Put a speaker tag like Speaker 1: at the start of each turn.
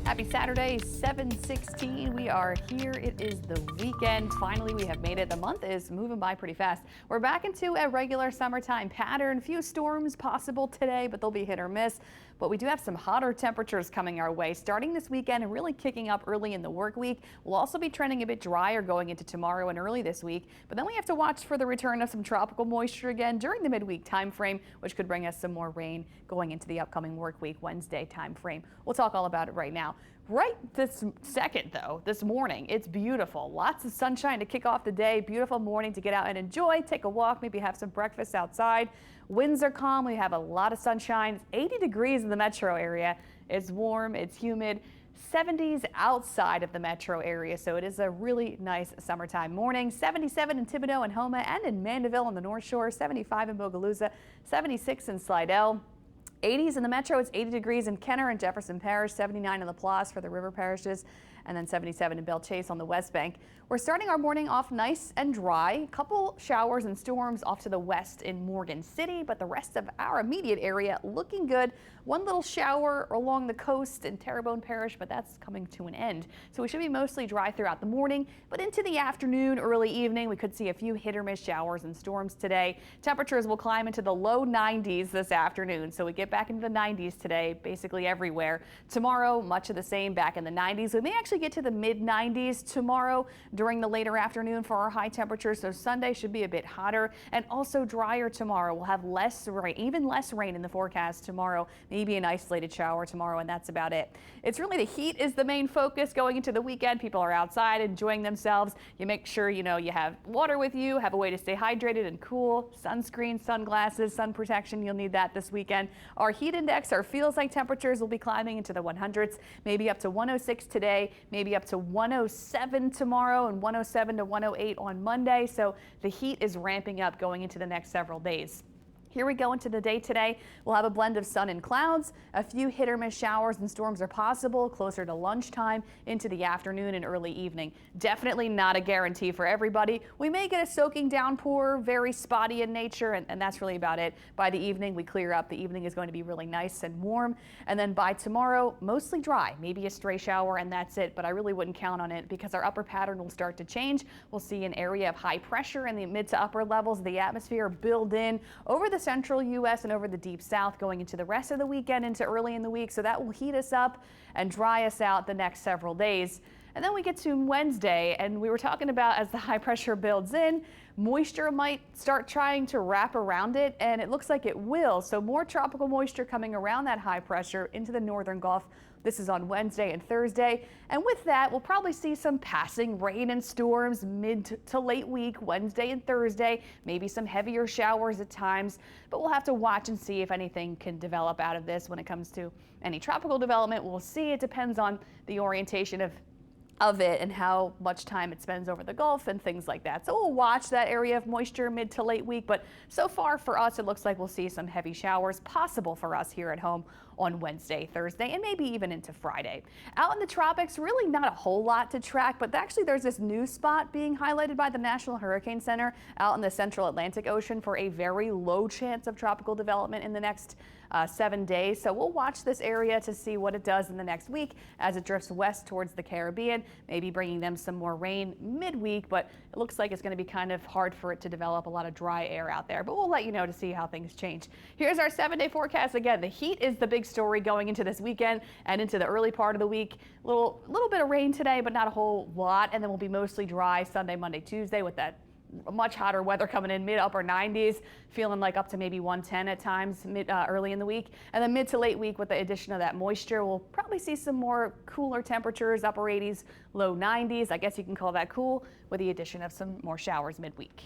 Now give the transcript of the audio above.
Speaker 1: Happy Saturday, 7:16. We are here. It is the weekend. Finally, we have made it. The month is moving by pretty fast. We're back into a regular summertime pattern. Few storms possible today, but they'll be hit or miss. But we do have some hotter temperatures coming our way starting this weekend and really kicking up early in the work week. We'll also be trending a bit drier going into tomorrow and early this week. But then we have to watch for the return of some tropical moisture again during the midweek time frame, which could bring us some more rain going into the upcoming work week Wednesday time frame. We'll talk all about it right now. Right this second, though, this morning, it's beautiful. Lots of sunshine to kick off the day. Beautiful morning to get out and enjoy, take a walk, maybe have some breakfast outside. Winds are calm. We have a lot of sunshine. It's 80 degrees in the metro area. It's warm. It's humid. 70s outside of the metro area, so it is a really nice summertime morning. 77 in Thibodaux and Houma, and in Mandeville on the North Shore. 75 in Bogalusa. 76 in Slidell. 80s in the metro. It's 80 degrees in Kenner and Jefferson Parish, 79 in LaPlace for the river parishes, and then 77 in Belle Chase on the West Bank. We're starting our morning off nice and dry. A couple showers and storms off to the west in Morgan City, but the rest of our immediate area looking good. One little shower along the coast in Terrebonne Parish, but that's coming to an end. So we should be mostly dry throughout the morning, but into the afternoon, early evening, we could see a few hit or miss showers and storms today. Temperatures will climb into the low 90s this afternoon, so we get back into the 90s today, basically everywhere. Tomorrow, much of the same, back in the 90s. We may actually get to the mid 90s tomorrow during the later afternoon for our high temperatures. So Sunday should be a bit hotter and also drier tomorrow. We'll have less rain, even less rain in the forecast tomorrow. Maybe an isolated shower tomorrow, and that's about it. It's really the heat is the main focus going into the weekend. People are outside enjoying themselves. You make sure you have water with you, have a way to stay hydrated and cool. Sunscreen, sunglasses, sun protection. You'll need that this weekend. Our heat index, our feels like temperatures will be climbing into the 100s, maybe up to 106 today, maybe up to 107 tomorrow, and 107 to 108 on Monday. So the heat is ramping up going into the next several days. Here we go into the day today. We'll have a blend of sun and clouds. A few hit or miss showers and storms are possible closer to lunchtime into the afternoon and early evening. Definitely not a guarantee for everybody. We may get a soaking downpour, very spotty in nature, and that's really about it. By the evening, we clear up. The evening is going to be really nice and warm. And then by tomorrow, mostly dry, maybe a stray shower, and that's it. But I really wouldn't count on it because our upper pattern will start to change. We'll see an area of high pressure in the mid to upper levels of the atmosphere build in over the central U.S. and over the deep south going into the rest of the weekend into early in the week. So that will heat us up and dry us out the next several days. And then we get to Wednesday, and we were talking about as the high pressure builds in, moisture might start trying to wrap around it, and it looks like it will. So more tropical moisture coming around that high pressure into the northern Gulf. This is on Wednesday and Thursday. And with that, we'll probably see some passing rain and storms mid to late week, Wednesday and Thursday, maybe some heavier showers at times. But we'll have to watch and see if anything can develop out of this when it comes to any tropical development. We'll see. It depends on the orientation of it and how much time it spends over the Gulf and things like that. So we'll watch that area of moisture mid to late week, but so far for us, it looks like we'll see some heavy showers possible for us here at home on Wednesday, Thursday, and maybe even into Friday. Out in the tropics, really not a whole lot to track, but actually there's this new spot being highlighted by the National Hurricane Center out in the central Atlantic Ocean for a very low chance of tropical development in the next 7 days. So we'll watch this area to see what it does in the next week as it drifts west towards the Caribbean, maybe bringing them some more rain midweek, but it looks like it's going to be kind of hard for it to develop a lot of dry air out there. But we'll let you know to see how things change. Here's our 7-day forecast. Again, the heat is the big story going into this weekend and into the early part of the week. Little bit of rain today, but not a whole lot, and then we'll be mostly dry Sunday, Monday, Tuesday with that much hotter weather coming in mid upper 90s, feeling like up to maybe 110 at times early in the week. And then mid to late week with the addition of that moisture, we'll probably see some more cooler temperatures, upper 80s, low 90s. I guess you can call that cool with the addition of some more showers midweek.